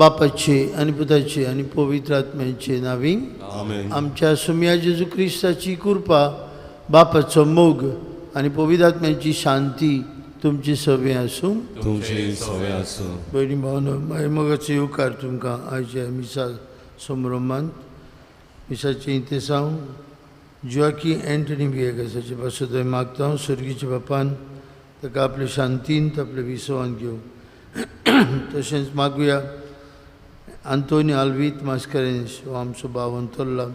बापाचे आणि पुताचे आणि पवित्र आत्म्याचे नावी आमेन. आमच्या सुम्या जेजू ख्रिस्ताची कृपा, बापाचो मोग आणि पवित्र आत्म्याची शांती तुमची सवय आसूं. तुमची सवय आसूं. बहिणी भावनो, मोगाचो येवकार तुमकां आयच्या मिसा समारंभांत मिसाचे इंतेसांव जुआकी एंटनी बिएगासाचे पासो मागता सर्गीच्या बापान ताका आपले शांतींत आपले विसवान घेवं. तशेंच मागुया आंतोनी आल्वीत मास्कारेन्स हो आमचो भाव अंतरला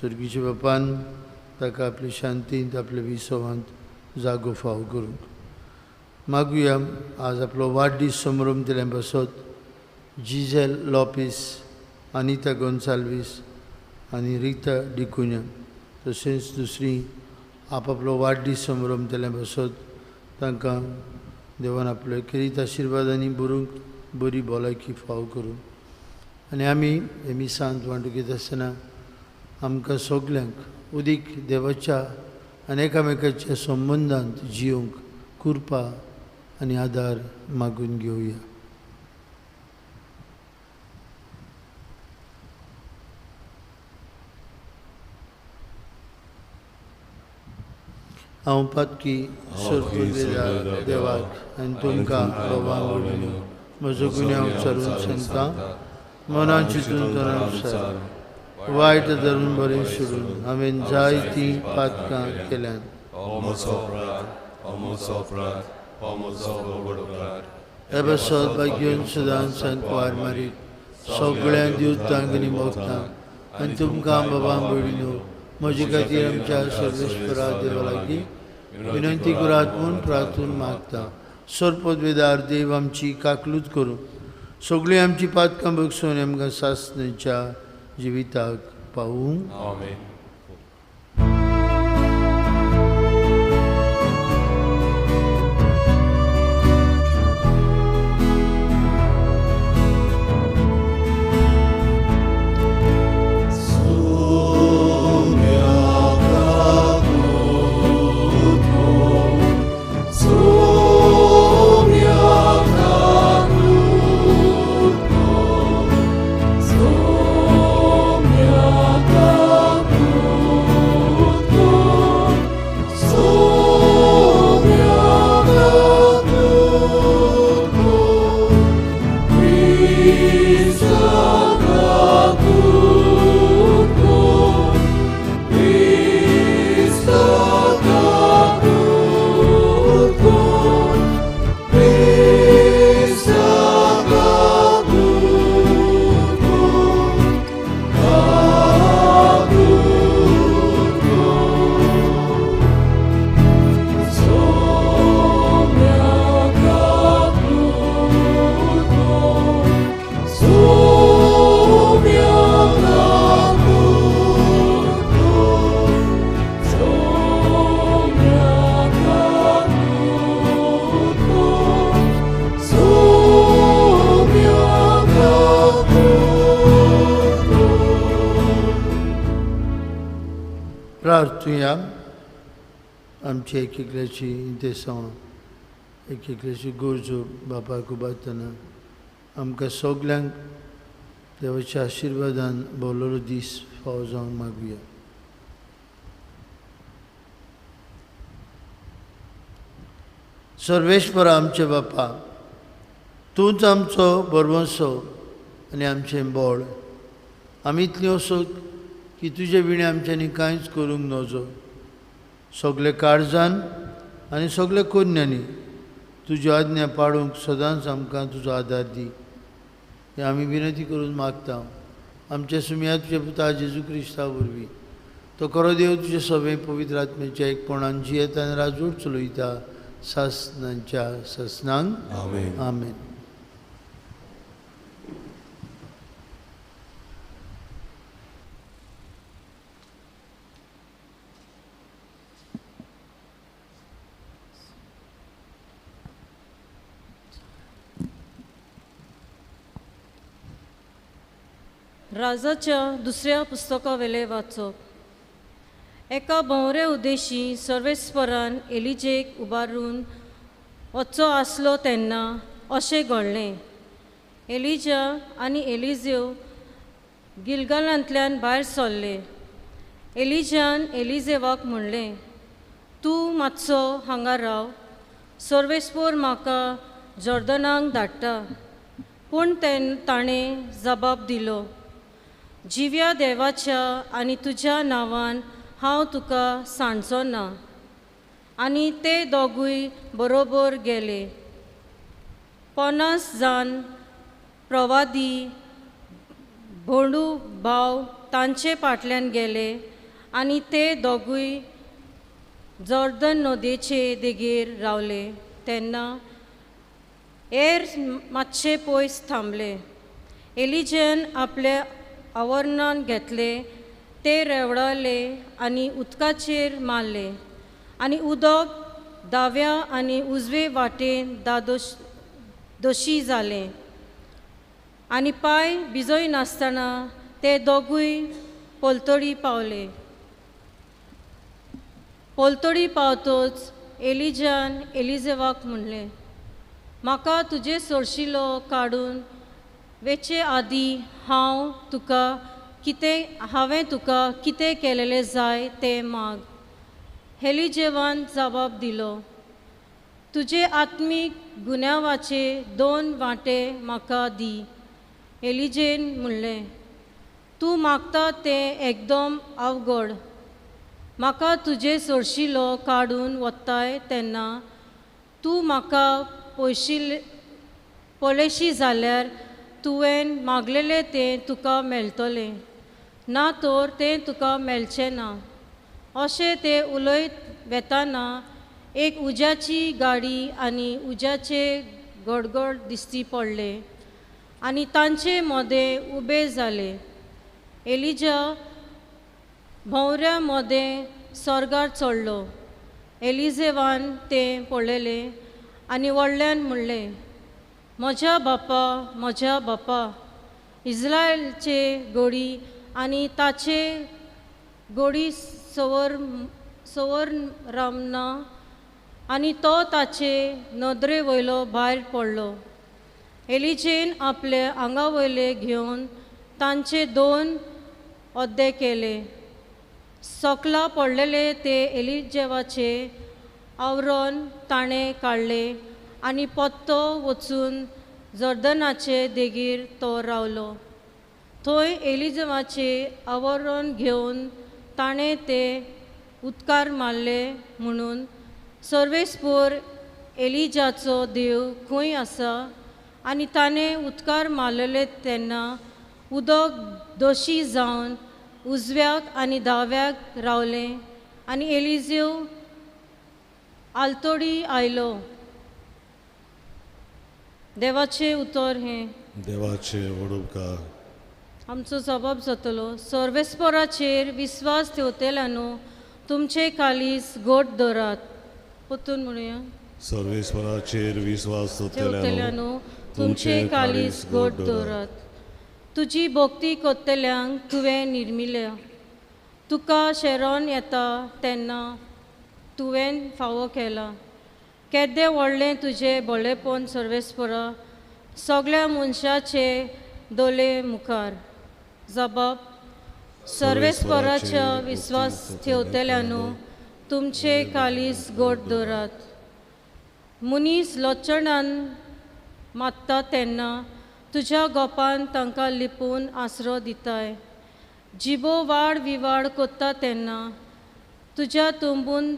सर्गीच्या बापान ताका आपले शांतींत आपले विसवांत जागो फाव करूंक. मागुया आज आपलो वाडदीस समारंभ दिल्या बसत जिजेल लॉपिस, अनिता गोन्साल्वीस आनी रिता डिकुन्या, तशेंच दुसरी आपलो वाडदीस समारंभ दिल्या बसत तांकां देवान आपले किरीत आशिर्वादांनी बरी भलायकी फाव करूं. आनी आमी हे मिसांत वांटो घेत आसतना आमकां सगल्यांक उदीक देवाच्या आनी एकामेकाच्या संबंदांत जियोंक कृपा आनी आदार मागून घेवया. हांव पातकी सोरपुरवेदार देवाक आनी तुमकां बाबांक म्हजो गुन्यांव विचारून सांगता. मनान चिंतून अनुसार वायट धरून बरें सोडून हांवें जायतीं पातकां केल्यात. हे बसत भाग्योन सदांच सांकवार मारीत सगळ्या दिवतांक आनी भक्तांक आनी तुमकां बाबां भयणीनो म्हजे खातीर आमच्या सर्वेश्वरा देवा लागीं विनंती करात म्हूण प्रार्थून मागता. सोरपदवेदार देव आमची काकलूत करूं, सगळीं आमची पातकां बगसून आमकां सासणेच्या जिविताक पावूं. आमेन. प्रार्थुया. आमची एकल्याची इंतेसांव एकल्याची गरजो बापाक उबारतना आमकां सगल्यांक देवाच्या आशिर्वादान भरलेलो दीस फावो जावंक मागुया. सर्वेश्वर आमचे बापा, तूंच आमचो बरवंसो आनी आमचें बळ. आमी इतली असो की तुजे विणे आमच्यांनी कांयच करूंक नजो. सगळे काळजान आनी सगळे कोन्यांनी तुज्यो आज्ञा पाळूंक सदांच आमकां तुजो आदार दी. हे आमी विनंती करून मागता आमच्या सुम्या तुज्या पुता जेजू क्रिस्ता वरवीं. तो खरो देव तुजे सभे पवित्र आत्म्याच्या एकपणान जियेता आनी राजवट चलयता सासणांच्या सासणांक. आमेन. आमेन. राजाच्या दुसऱ्या पुस्तका वेले वाचप. एका भोवरे उद्देशी सर्वेस्परान एलिजेक उबारून वचचो आसलो तेन्ना अशें घडलें एलिजा आनी एलिजेव गिलगालांतल्यान भायर सरले. एलिजान एलिजेवाक म्हणलें, तूं मातसो हांगा राव, सर्वेस्पोर म्हाका जॉर्दनाक धाडटा. पूण ताणें जबाब दिलो, जिव्या देवाच्या आनी तुज्या नांवान हांव तुका सांडचो ना. आनी ते दोगूय बरोबर गेले. 50 जाण प्रवादी भोंडू भाव तांचे फाटल्यान गेले आनी ते दोगूय जॉर्दन नदयेचे देगेर रावले. तेन्ना एर मातशे पयस थांबले. एलिजान आपले आवरणान घेतले, ते रेवडाले आनी उदकाचेर मारले. आनी उदक दाव्या आनी उजवे वाटेन दोशी जालें. आनी पांय भिजोय नासतना ते दोगूय पोलतडी पावले. पोलतडी पावतच एलिजान एलिजेवाक म्हणलें, म्हाका तुजे सोरशिलो काडून वेचे आदीं हांवें तुका कितें केलेलें जाय तें माग. एलिजेवान जबाब दिलो, तुजे आत्मीक गुन्यांवाचे 2 वांटे म्हाका दी. एलिजेन म्हणलें, तूं मागता तें एकदम अवघड. म्हाका तुजे सोरशिलो काडून वताय तेन्ना तूं म्हाका पळयशी जाल्यार तुवें मागलेलें तें तुका मेळटलें, ना तर तें तुका मेळचें ना. अशें ते उलयत वेताना एक उज्याची गाडी आनी उज्याचे गडगड दिश्टी पडले आनी तांचे मदें उबे जाले. एलिजा भोवऱ्या मदें स्वर्गार चडलो. एलिजेवान तें पळयलें आनी व्हडल्यान म्हणलें, म्हज्या बापा, इस्रायलचे घोडी आनी ताचे घोडी सवर रामना. आनी तो ताचे नदरे वयलो भायर पडलो. एलिजेन आपले आंगा वयले घेवन तांचे 2 ओद्दे केले. सकला पडलेले ते एलिजेवाचे आवरण ताणें काडले आनी पत्तो वचून जॉर्दनाचे देगेर तो रावलो. थंय एलिजेवाचे आवरण घेवन ताणें ते उदकार मारले म्हणून सर्वेस्पोर एलिजाचो देव खंय आसा. आनी ताणें उदकार मारलेले तेन्ना उदक दोशी जावन उजव्याक आनी दाव्याक रावलें आनी एलिजेव आलतोडी आयलो. देवाचें उतर हें. देवाचे वडोवकार. आमचो जबाब जातलो, सर्वेस्पोराचेर विस्वास ठेवतल्यानो तुमचे कालीस गोड दवरात. पोतून म्हणुया, सर्वेस्पराचेर विश्वास ठेवतल्यानो तुमचे कालीस गोड दवरात. तुजी भोक्ती कोत्तल्यांक तुवें निर्मिल्या. तुका शेरोन येता तेन्ना तुवें फावो केला. केदें व्हडलें तुजें बळेपण सर्वेस्परा सगळ्या मनशाचे दोळे मुखार. जबाब, सर्वेस्पराच्या विस्वास ठेवतल्यानो तुमचे कालीस गोड दवरात. मनीस लोचणान मात्ता तेन्ना तुज्या गोपान तांकां लिपून आसरो दिताय. जिबो वाड विवाड कोत्ता तेन्ना तुज्या तुंबून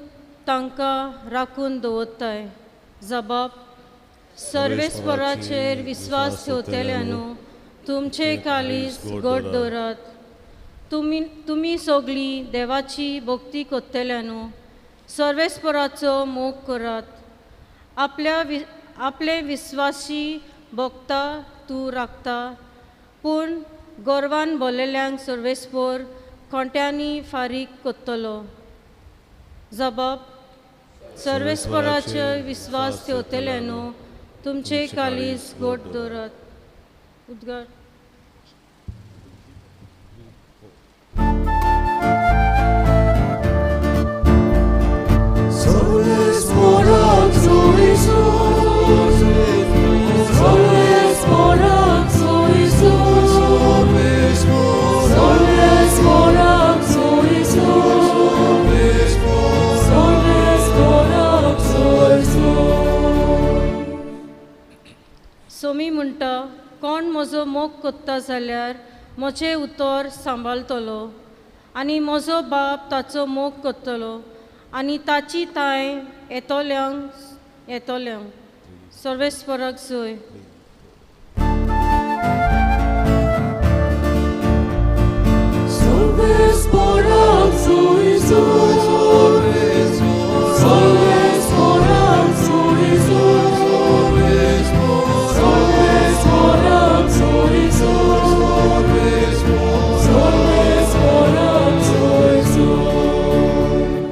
तांकां राखून दवरताय. जबाब, सर्वेस्पराचेर विस्वास ठेवतल्यानो तुमचे कालीस गोड दवरात. तुमी सगळीं देवाची भोक्ती कोत्तल्यानो सर्वेस्पराचो मोग करात. आपले विस्वासी भोगता तूं राखता, पूण गोरवान भरलेल्यांक सर्वेस्पोर खोंट्यांनी फारीक कोत्तलो. जबाब, सर्वेस्पराचेर विस्वास ठेवतल्यानो तुमचे कालीस गोड दवरात. उद्गार. Sorry, म्हजो मोग कोत्ता जाल्यार म्हजें उतर सांबाळटलो आनी म्हजो बाप ताचो मोग कोत्तलो आनी ताची ताय येतोल्यांक सर्वेस्पराक जोय.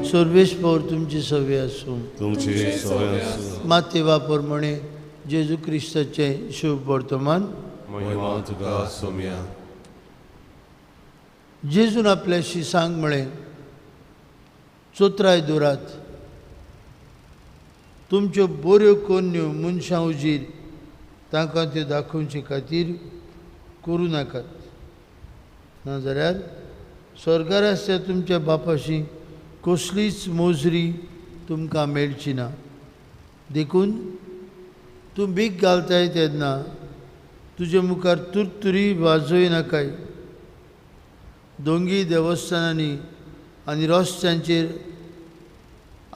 सर्वेस्पर तुमची सवय आसूं. तुमची सवय आसूं. मातेवा प्रमाणे जेजू क्रिस्ताचे शुभ वर्तमान. महिमा तुका सोम्या. जेजून आपल्याशी सांग म्हळें, चोत्राय दोरात तुमच्यो बऱ्यो कोन्यो मनशां उजीर तांकां त्यो दाखोवचे खातीर करूं नाकात, नाजाल्यार स्वर्गार आसल्या तुमच्या बापाशी कसलीच मोजरी तुमकां मेळची ना. देखून तूं भीक घालताय तेन्ना तुजे मुखार तुरतुरी वाजोय नाकाय. दोंगी देवस्थानांनी आनी रस्त्यांचेर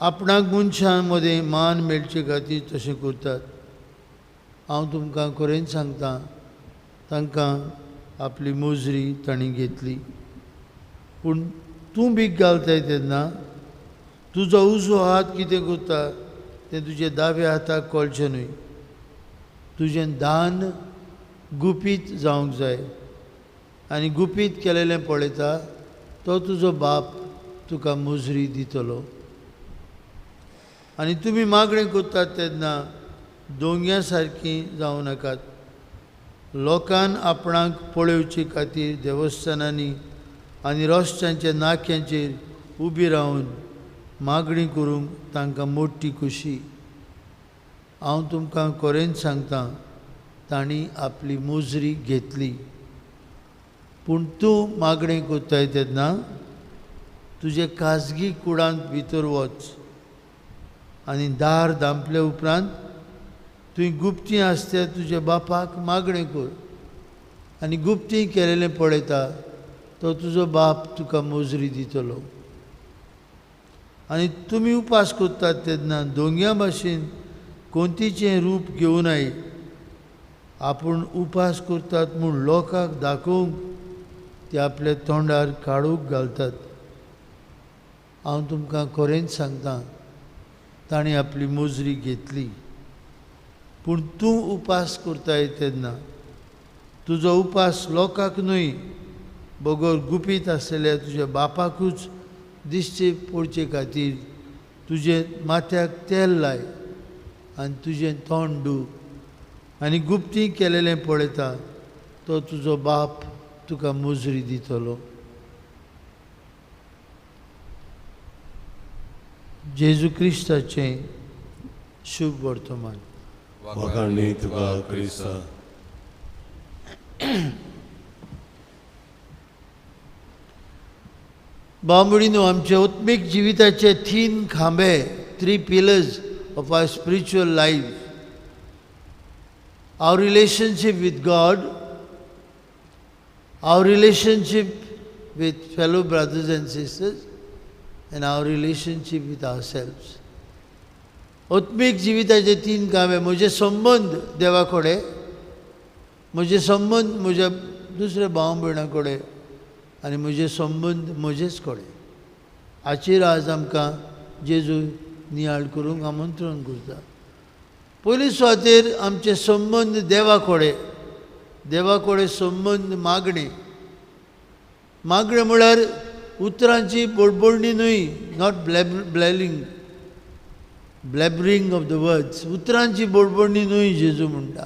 आपणाक मनशां मदें मान मेळचे खातीर तशें करतात. हांव तुमकां खरेंच सांगतां, तांकां आपली मोजरी तांणी घेतली. पूण तूं भीक घालताय तेन्ना तुजो उजो हात कितें करता तें तुजे दाव्या हाताक कळचें न्हय. तुजें दान गुपीत जावंक जाय आनी गुपीत केलेलें पळयता तो तुजो बाप तुका मोजरी दितलो. आनी तुमी मागणें करतात तेन्ना दोंग्या सारकीं जावं नाकात. लोकांक आपणाक पळोवचे खातीर देवस्थानांनी आनी रस्त्यांच्या नाक्यांचेर उबी रावन मागणी करूंक तांकां मोठी खुशी. हांव तुमकां खरेंच सांगतां, तांणी आपली मोजरी घेतली. पूण तूं मागणें करताय तेन्ना तुजे खाजगी कुडांत भितर वच आनी दार धांपले उपरांत तुवें गुप्ती आसत्या तुज्या बापाक मागणें कर. आनी गुप्ती केलेलें पळयता तो तुजो बाप तुका मोजरी दितलो. आनी तुमी उपास करतात तेन्ना दोंग्या भाशेन कोंतीचें रूप घेवनाय. आपूण उपास करतात म्हूण लोकांक दाखोवंक ते आपल्या तोंडार काळूक घालतात. हांव तुमकां खरेंच सांगतां, ताणें आपली मोजरी घेतली. पूण तूं उपास करताय तेन्ना तुजो उपास लोकांक न्हय, बगोर गुपीत आसलेल्या तुज्या बापाकूच दिश्चे पडचे खातीर तुजे माथ्याक तेल लाय आनी तुजें तोंड धूव आनी गुप्ती केलेलें पळयता तो तुजो बाप तुका मोजरी दितलो. जेजू क्रिस्ताचें शुभ वर्तमान. वखाणी तुका क्रिस्ता. बांबडीनो आमचे आत्मीक जिविताचे 3 खांबे, 3 pillars of our spiritual life. Our relationship with God, our relationship with fellow brothers and sisters, and our relationship with ourselves. आत्मीक जिविताचे 3 खांबे, म्हजे संबंध देवा कडेन, म्हजे संबंध म्हज्या दुसऱ्या भाव भयणां कडेन आनी म्हजे संबंध म्हजेच कडेन. हाचेर आज आमकां जेजू नियाळ करूंक आमंत्रण करता. पयली सुवातेर आमचे संबंध देवा कडेन संबंध मागणे. मागणे म्हळ्यार उतरांची बडबडणी न्हय, not blabbering of the words. उतरांची बडबडणी न्हय जेजू म्हणटा.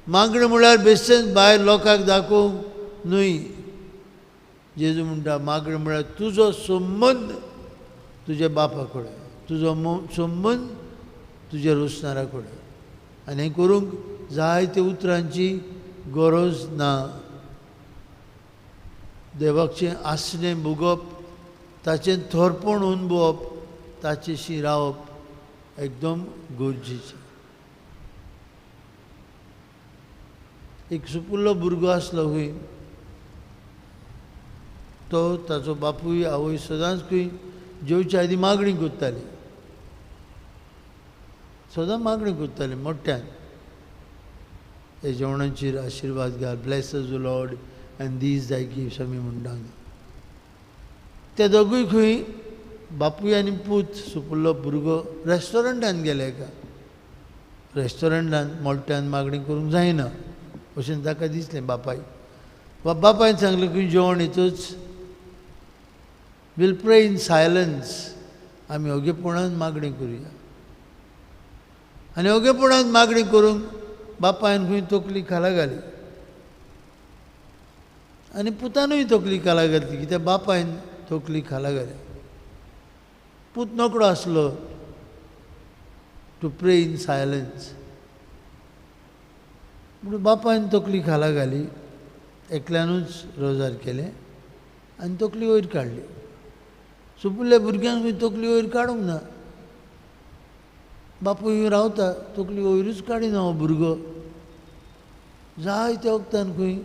मागणे म्हळ्यार बेश्टेच भायर लोकांक दाखोवंक न्हय. जेजू म्हणटा मागणे म्हळ्यार तुजो संबंध तुज्या बापा कडेन, तुजो संबंध तुज्या रोसणारा कडेन. आनी हें करूंक जायते उतरांची गरज ना. देवाचें आसणें भोगप, ताचें थोरपण अनुभवप, ताचेशी रावप एकदम गरजेचें. एक सुपुल्लो भुरगो आसलो खंय, तो ताचो बापूय आवय सदांच खंय जेवच्या आदीं मागणी करताली, सदां मागणी करताली मोठ्यान, हे जेवणाचेर आशिर्वाद घाल, bless us the Lord and these दाय गिफ्ट्स आमी म्हणटा. ते दोगूय खंय बापूय आनी पूत सुपुल्लो भुरगो रेस्टॉरंटान गेले, एका रेस्टॉरंटान मोठ्यान मागणी करूंक जायना अशें ताका दिसलें बापायक. बापायन सांगलें खंय जेवण येतूच विल प्रे इन सायलन्स, आमी ओगेपणान मागणी करुया. आनी ओगेपणान मागणी करूंक बापायन खंय तकली खाला घाली आनी पुतानूय तकली खाला घातली, कित्याक बापायन तकली खाला घाली. पूत नकडो आसलो टू प्रे इन सायलन्स, म्हणून बापायन तकली खाला घाली, एकल्यानूच रोजार केलें आनी तकली वयर काडली. सुपुल्ल्या भुरग्यांक तकली वयर काडूंक ना, बापूय रावता तकली वयरूच काडिना हो भुरगो. जायत्या वखदान खंय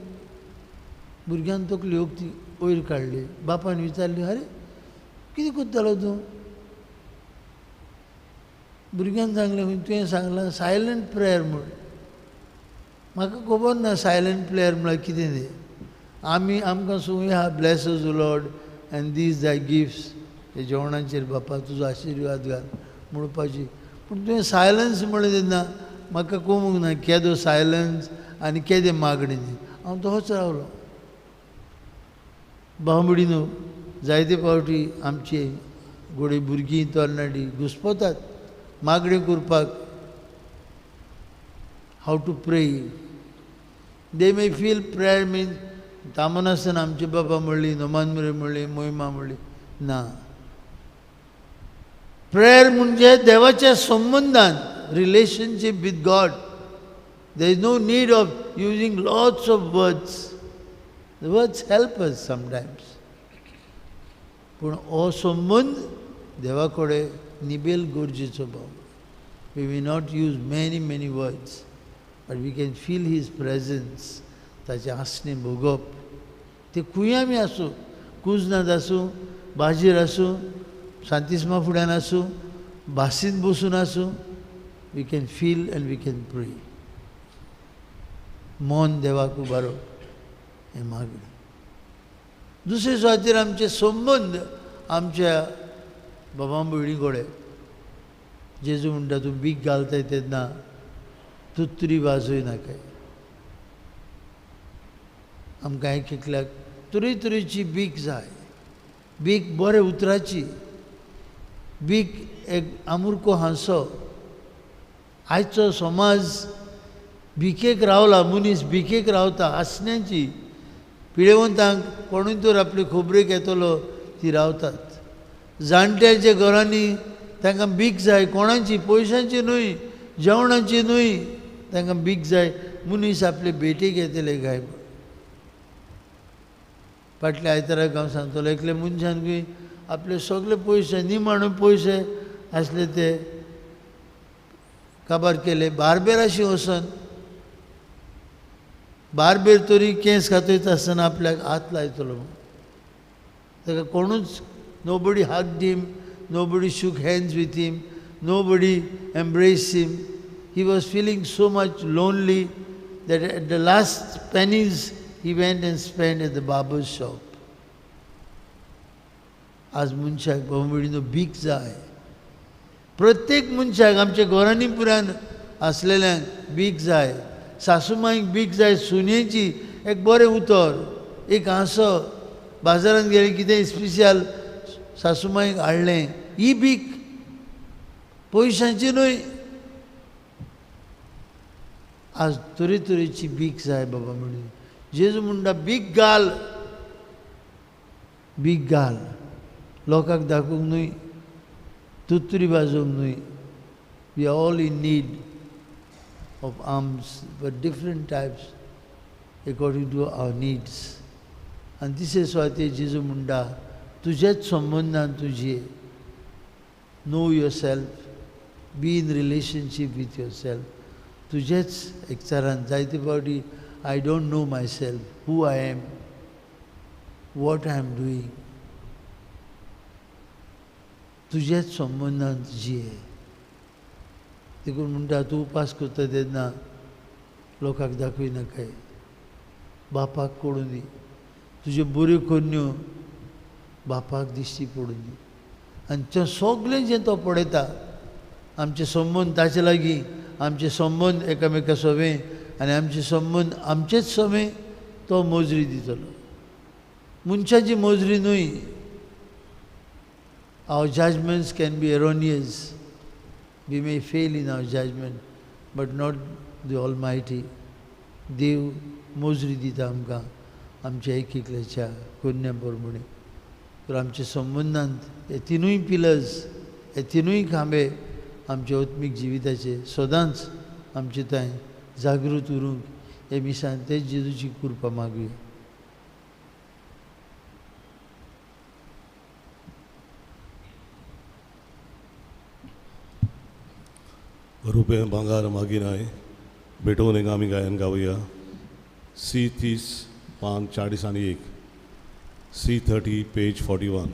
भुरग्यान तकली वखदी वयर काडली. बापायन विचारली, अरे कितें करतालो तूं? भुरग्यान सांगलें खंय तुवें सांगलां सायलंट प्रेयर म्हूण. म्हाका खबर ना सायलंट प्रेयर म्हळ्यार कितें तें. आमकां संवय आहा bless us the Lord and these दाय गिफ्ट्स, हे जेवणाचेर बापा तुजो आशिर्वाद घाल म्हणपाची. पूण तुवें सायलन्स म्हणलें तेन्ना म्हाका कळूंक ना केदो सायलन्स आनी केदें मागणी ती. हांव तोच रावलो. भावमडीनो जायते फावटी आमची गोडी भुरगीं तरणाटी घुस्पतात मागणी करपाक. हाव टू प्रे. दे मे फील प्रेयर मीन्स तामनासतना आमचे बाबा म्हणली, नोमानमुरे म्हणली, मोहिमा म्हणली, ना. प्रेयर म्हणजे देवाच्या संबंधान, relationship with God. There is no need of using lots of words. The words help us sometimes, पूण हो संबंध देवा कडेन निबेल गरजेचो भाव. We we not use many words, but we can feel his presence. ताचें आसणें भोगप. ते खंय आमी आसूं, कुजनात आसूं, बाजीर आसूं, सांतिस्मा फुड्यान आसूं, भासीन बसून आसूं, we can feel and we can pray. मन देवाक उबारो हें मागणी. दुसरे सुवातेर आमचे संबंद आमच्या बाबा भयणी कडेन. जेजू म्हणटा तूं बीक घालताय तेन्ना तुतरी वाजय नाकाय. आमकां एक एकल्याक तरेतरेची बीक जाय. बीक बरे उतराची, बीक एक आमुर्को हांसो. आयचो समाज भिकेक रावला, मनीस भिकेक रावता हांसण्याची. पिळेवंतांक कोणूय तर आपली खोबरेक येतलो ती रावतात. जाणट्याच्या घरांनी तांकां बीक जाय, कोणाची, पयशांची न्हय, जेवणाची न्हय, तांकां बीक जाय मनीस आपले भेटेक येतले काय. फाटल्या आयताराक हांव सांगतलो एकले मनशान खंय आपले सगळे पयशे निमाणे पयशे आसले ते काबार केले. बार्बेराशी वचोन बार्बेर तरी केंस कातयत आसतना आपल्याक हात लायतलो. ताका कोणूच nobody hugged him, nobody shook hands with him, nobody embraced him. He was feeling so much lonely that at the last pennies he went and spent at the barber's shop. आज मनशाक बाबा बीक जाय. प्रत्येक मनशाक आमच्या घरांनी पुरान आसलेल्यांक बीक जाय. सासूमाईक बीक जाय, सुनेची एक बरें उतर, एक हांसो. बाजारांत गेले कितेंय स्पेशल सासूमाईक हाडलें, ही बीक पयशांची न्हय. आज तरेतरेची बीक जाय बाबा म्हणून. जेजू म्हणटा बीक घाल, बीक घाल. लोकांक दाखोवंक न्हय, तुतरी वाजोवंक न्हय. We are all in need of alms, but different types according to our needs. And this is why Jesus म्हणटा तुझेच संबंधान तुझे. know yourself, be in relationship with yourself. तुझेच एकचारान जायते फावटी I don't know myself, who I am, what I am doing. तुझ्याच संबंधांत जिये. देखून म्हणटा तूं उपास करता तेन्ना लोकांक दाखय नाकाय, बापाक पडूं दी. तुज्यो बऱ्यो कन्यो बापाक दिश्टी पडूं दी. आनी तें सगळें जें तो पळयता, आमचे संबंद ताचे लागीं, आमचे संबंद एकामेका सोबे आनी आमचे संबंद आमचेच सोबे तो मोजरी दितलो. मनशाची मोजरी न्हय. Our judgments can be erroneous. We may fail in our judgment, but not the Almighty. देव मोजरी दिता आमकां आमच्या एक एकल्याच्या कन्या प्रमाणे. तर आमच्या संबंधांत हे तिनूय पिलर्स, हे तिनूय खांबे आमच्या आत्मीक जिविताचे सदांच आमचे थंय जागृत उरूंक हे मिसान तेच जेजूची कृपा मागुया. रुपये भांगार मागिनाय भेटवून एक आम्ही गायन गाऊया. C30 पान 41, C30 पेज 41.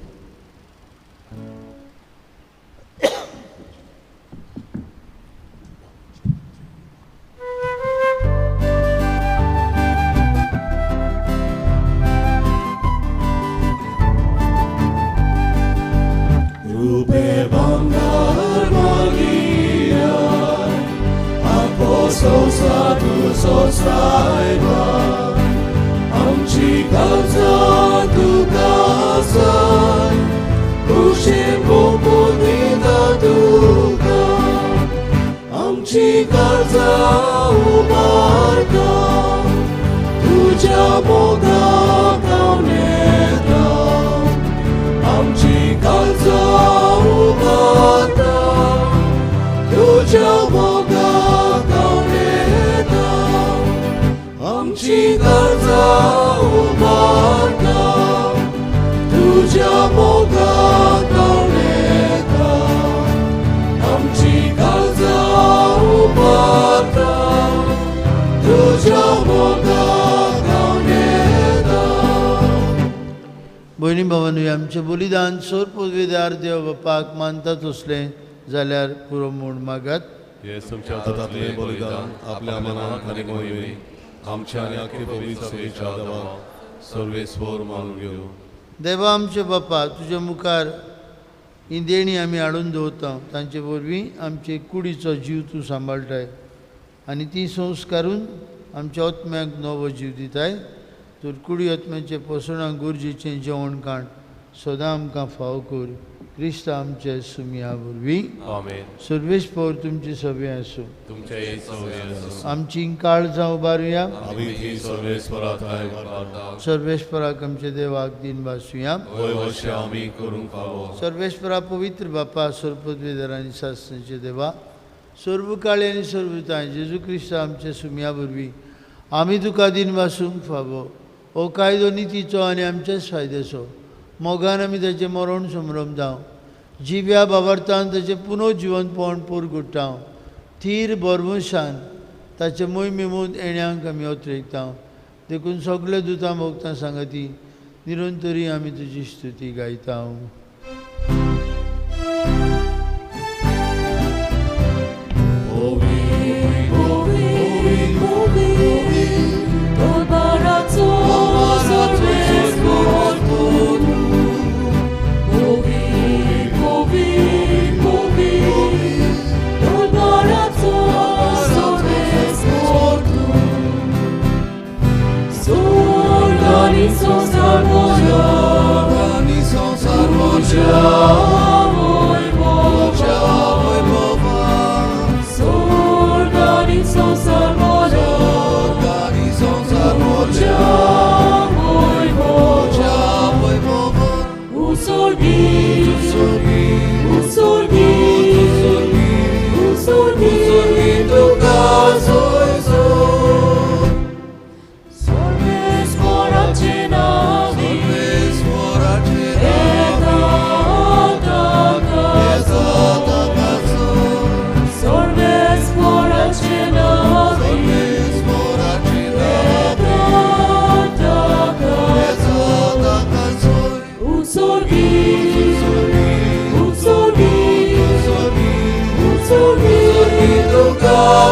रुपये भांगार मागिया सोसायबा आमची काळजा तुका जाय, कुशीन भोगून दिता तुका. आमची काळजा उबारता, तुज्या मोगाक हांव नेता. आमची काळजा उबारता, तुज्या मोगाक हांव नेता. आमची काळजा उबारता, तुज्या मोगाक हांव नेता. आमची काळजा उबारता, तुज्या मोगाक हांव नेता. भयणी भावांनो, आमचें बलिदान सोर पदवीदार देव बापाक मानतात असलें जाल्यार पुरो म्हूण मागात. हे तुमच्या हातांतले बलिदान आपल्या मनात आनी मोहिमे आमच्या आनी आख्खे पवित्र सभेच्या देवा सर्वेस्वर मानून घेवं. देवा आमचे बापा, तुज्या मुखार ही देणी आमी हाडून दवरता. तांचे वरवीं आमचे कुडीचो जीव तूं सांबाळटाय आनी ती संस्कारून आमच्या आत्म्याक नवो जीव दिताय. तर कुडी आत्म्याचे पोसणाक गरजेचें जेवण खाण सदां आमकां फाव कर. क्रिस्त आमचे सुमया वरवीं. आमेन. सर्वेस्पर तुमची सभे आसूं. तुमच्या हे सवय आसूं. आमची काळजां उबारुया. आमी ती सर्वेस्परात हाय करता. सर्वेस्पराक आमचे देवाक दिन वाचुया. होय अशें आमी करूंक फावो. सर्वेस्परा पवित्र बापा, सर्वपदवीधर आनी शास्त्रांचे देवा, सर्व काळी आनी सर्वताय जेजू क्रिस्त आमचे सुमया वरवीं आमी तुका दिन वाचूंक फावो. हो कायदो नितीचो आनी आमच्याच फायद्याचो. मोगान आमी ताचें मरण संभ्रम जावं. जिव्या बाबार्थान ताचें पुनर्जिवंतपण परगट्टाव. थीर बरमुशान ताचे मोहिमेमूद येण्याक आमी अत्रेकता. देखून सगळे दुतां भोगतां सांगाती निरंतरी आमी तुजी स्तुती गायता.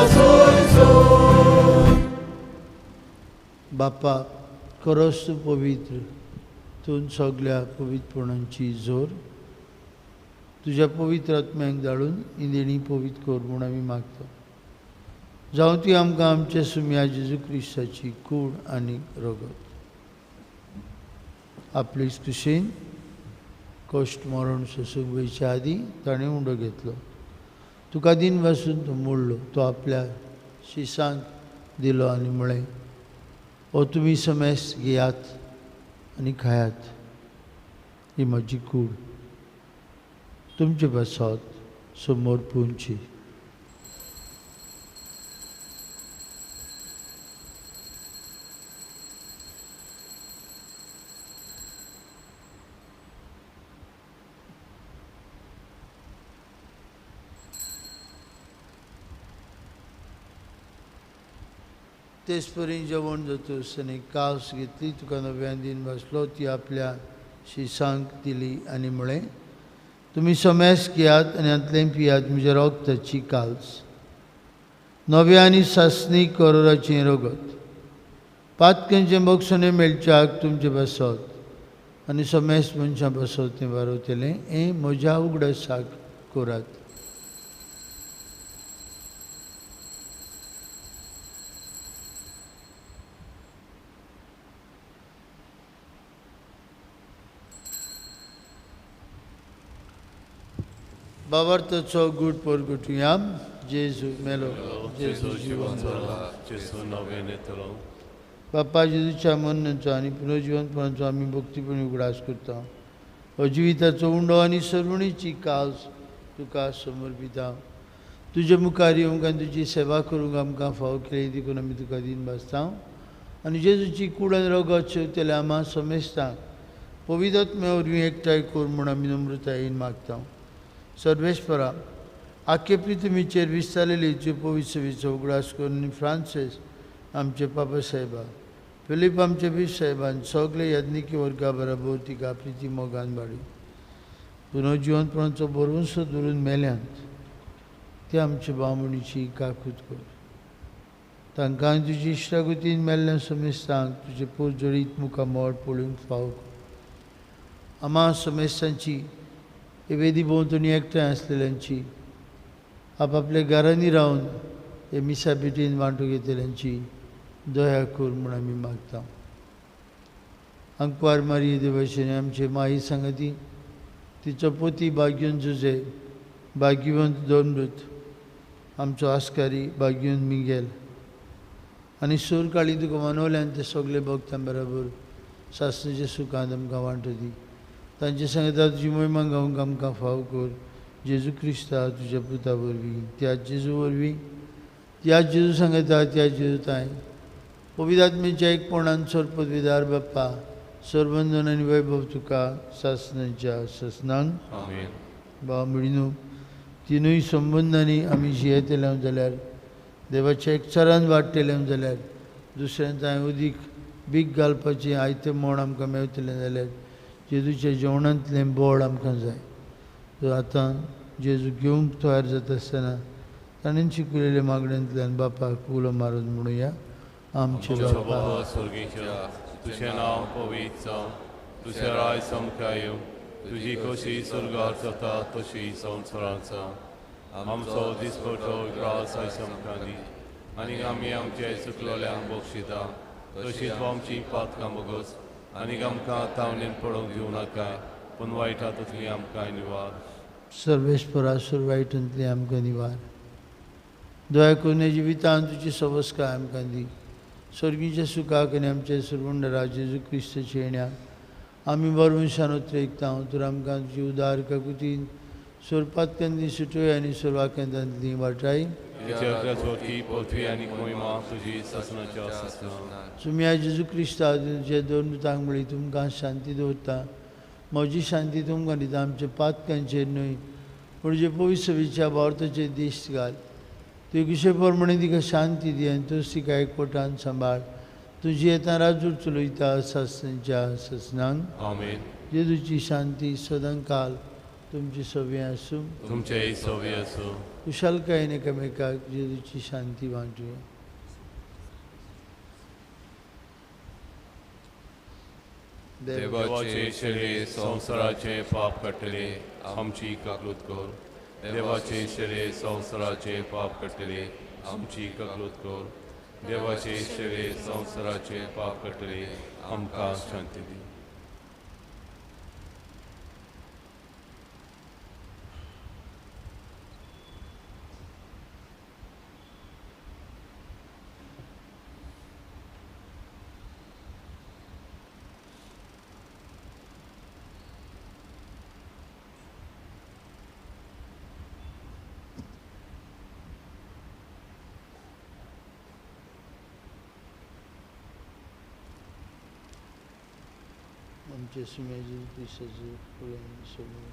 सोयसून. बापा खरोच तूं पवित्र, तूं सगळ्या पवित्रपणांची जोर. तुज्या पवित्र आत्म्याक धाडून ही देणी पवित्र कर म्हूण आमी मागता. जावं ती आमकां आमच्या सुम्या जेजू क्रिस्ताची कूड आनी रगत. आपलेच कुशीन कश्ट मरण सोसूंक वयच्या आदी ताणें उंडो घेतलो. तुका दिन पासून तो मोडलो. तो आपल्या शिसांक दिलो आनी म्हळें, ओ तुमी समेस्त घेयात आनी खायात, ही म्हजी कूड. तुमचे बसत समोर पुंची. तेच परी जेवण जातूस आनी कास घेतली, तुका नव्यान दिन बसलो. ती आपल्या शिसांक दिली आनी म्हळें, तुमी समेस्त घेयात आनी हातूंतलें पियात, म्हज्या रगताची काल्स. नव्या आनी सासणी करोराचें रगत. पातकांचे मोगसणे मेळच्याक तुमचे बसत आनी समेस्त मनशां बसत तें वारयतलें. हें म्हज्या उगडासाक करात. बाबार्थाचो गूढ परगटुया. जेजू मेलो, जेजू जिवन जाला. जेजू नवें येतलो. बापा जेजूच्या मरणाचो आनी पुनर्जिवनपणाचो आमी भक्तीपणी उगडास करता. अजिविताचो उंडो आनी सरवणीची काल्स तुका समर्पिता. तुजे मुखार येवंक आनी तुजी सेवा करूंक आमकां फाव केली, देखून आमी तुका दिन भासता. आनी जेजूची कूड आनी रगत शेवतेले आम्हा समेस्तांक पवित्र आत्म्या वरवीं एकठांय कर म्हूण आमी नम्रतायेन मागता. सर्वेश्वरा, आख्खे पृथ्वीचेर विस्तारलेली तुजे पवित्र सेवेचो उगडास करून फ्रांसीस आमचे पापा साहेबा, फिलीप आमचे बीश साहेबान सगळे यज्ञिकी वर्गा बरोबर तिका प्रिती मोगान वाडी. पुनर्जिवनपणाचो बरोवंसो धरून मेल्यांत ते आमचे बामणीची काकूत कर. तांकां तुजी इश्टागतीन मेल्ल्या समेस्तांक तुजे पोट जडीत मुखार मोड पळोवंक फाव कर. आम्हा समेस्तांची हे वेदी भोंवतणी एकठांय आसलेल्यांची, आपापल्या घरांनी रावन हे मिसा भेटीन वांटो घेतलेल्यांची दया कर म्हूण आमी मागता. अंकवार मारी देवाशेने आमचे माई सांगाती, तिचो पोती भाग्योन जुजे, भाग्यवंत दोनमृत, आमचो आस्कारी भाग्यवंत मिगेल आनी सूर काळी तुका मनवल्यान ते सगळे भक्तां बरोबर सासणेच्या सुखांत आमकां वांटो दी. तांचे सांगता तुजी महिमा गावंक आमकां फाव कर. जेजू क्रिस्ता तुज्या पुता वरवीं, त्या जेजू वरवीं, त्या जेजू सांगता त्या जेजू ताय पवित्र आत्म्याच्या एकपणान सर पदवीदार बाप्पा, सरबंधन आनी वैभव तुका सासणांच्या ससनांक. भाव मिळीनू तिनूय संबंधांनी आमी जियेतले जाल्यार, देवाच्या एकचारान वाडटले जाल्यार, दुसऱ्यां ताय उदीक बीक घालपाचें आयतें मोड आमकां मेळटलें जाल्यार जेजूच्या जेवणांतलें बोड आमकां जाय. सो आतां जेजू घेवंक तयार जाता आसतना ताणें शिकयलेल्या मागण्यांतल्यान बापाक उलो मारून म्हणुया. आमचे बापा स्वर्गीच्या, तुजें नांव पवित्र जावं, तुजें राय समकाय येवं, तुजी कशी स्वर्गांत जाता तशी संवसारांत जावं. आमचो दिसपटो ग्रास आयज आमकां दी, आनी आमी आमचे चुकलोल्यांक बक्षिता, तशीच आमची पातकां बगस, आनी आमकां तावणेन पडोवंक दिवं नाकाय, पूण वायटांतली आमकां निवार. सर्वेश्वरा वायटांतली आमकां निवार. दया करून जिवितांत तुजी सवस्काय आमकां दी. स्वर्गीच्या सुखाक आनी आमचे सुरवंडरा जेजू क्रिस्ताच्या येण्याक आमी बरवंशान उतरयता. तर आमकां तुजी उदार काकुतीन सुरपातक्यांतली सुटोय आनी सुरवाक्यांतांतली वाटाय. पृथ्वी आनी महिमा तुजी ससनाच्या ससना. सुम्या जेजू क्रिस्ता जे दोन मृतांक मेळ्ळी तुमकां शांती दवरता. म्हजी शांती तुमकां दिता. आमच्या पातकांचेर न्हय पूण जे पवित्र सेवेच्या वार्ताचेर दिश्ट घाल. तुवें कशे प्रमाणे तिका शांती दी आनी तूंच तिका एकवटान सांबाळ. तुजी येता राजूर चलयता सासणांच्या ससनांक. आमेन. जेजूची शांती सदां काल तुमची सवय आसूं तुमचेय सोवी असो कुशलकायेन एकामेकाक जेजूची शांती वांटूया. देवाचे शरीर संसाराचे पाप कटले आमची काकलूत कर. देवाचे शरीर संसाराचे पाप कटले आमची काकलूत कर. देवाचे शरीर संसाराचे पाप कटले आमकां शांती दी. आमचे सुमेजी पिसाचे पुराण समोर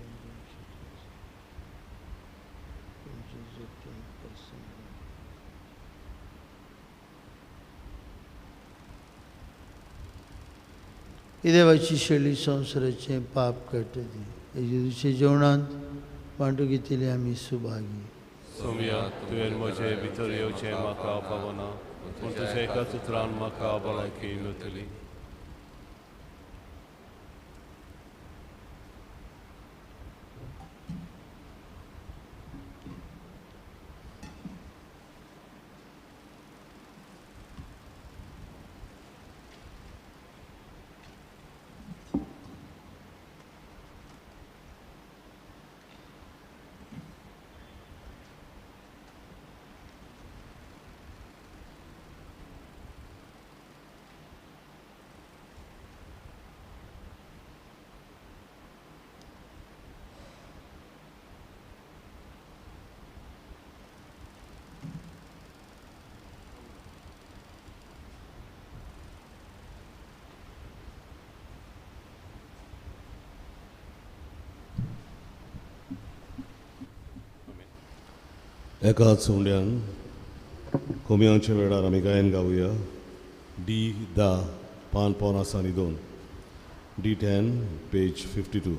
तुमचे जतन करसान. ही देवाची शैली संसाराचे पाप कटली. जेजूचे जेवणांत वांटू घेतिल्ले आमी सुभागी. सोमया तुवें म्हजे भितर येवचें म्हाका पावना पूण तुज्या एकाच उतरान म्हाका भलायकी मेळटली. एकाच सोंड्यान कोमयांच्या वेळार आमी गायन गावया. D10 पान 5 आनी 2. D10 page 52.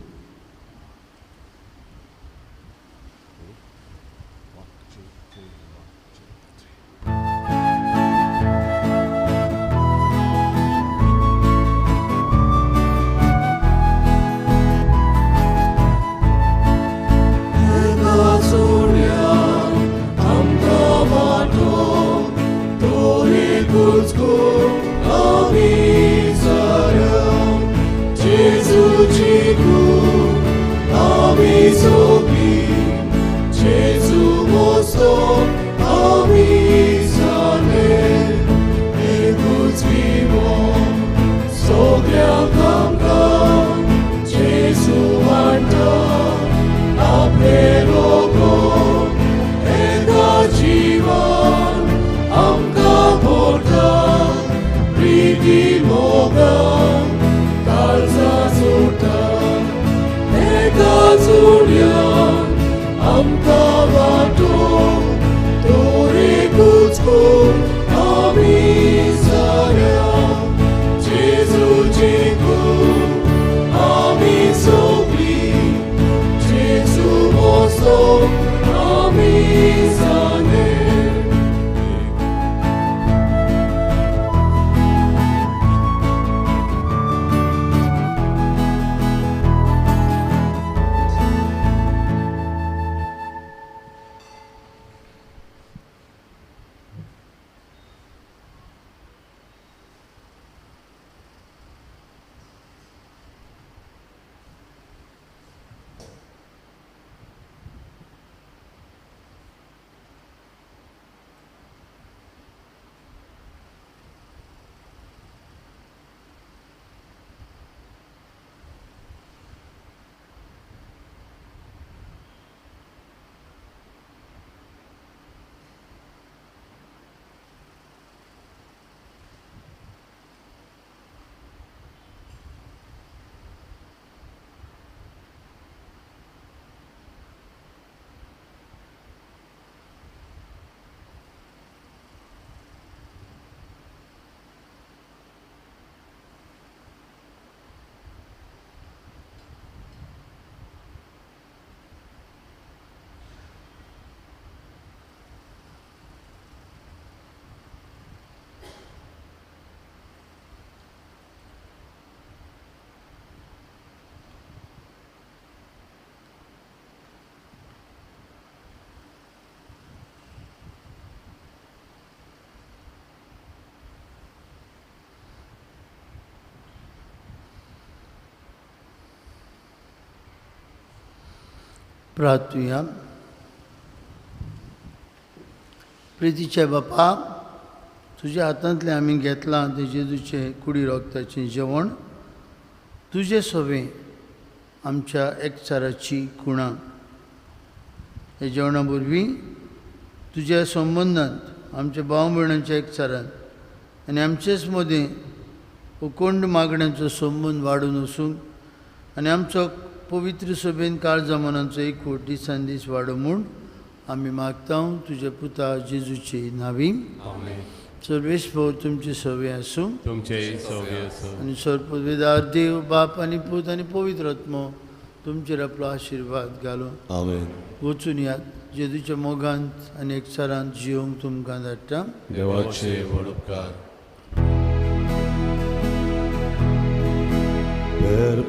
प्रार्थूया. प्रितीचे बापा, तुज्या हातांतले आमी घेतलां ते जेजूचे कुडी रोगताचें जेवण तुजे सोबे आमच्या एकचाराची खुणां. हे जेवणा वरवीं तुज्या संबंदांत आमच्या भाव भयणांच्या एकचारांत आनी आमचेच मदें उकोंड मागण्यांचो संबंद वाडून वचूंक आनी आमचो पवित्र सभेन काळजा मनांचो एकवट दिसान दीस वाडो म्हूण आमी मागता तुज्या पुता जेजूचे नांवी. सर्वेस्वर तुमचे सवे आसूं. तुमचे सवे आसूं. आनी सर्वपदवेदार देव बाप आनी पूत आनी पवित्र आत्मो तुमचेर आपलो आशिर्वाद घालो. आमेन. वचून यात जेजूच्या मोगांत आनी एकचारांत जिवंक तुमकां धाडटा. देवाचे व्हड उपकार. Per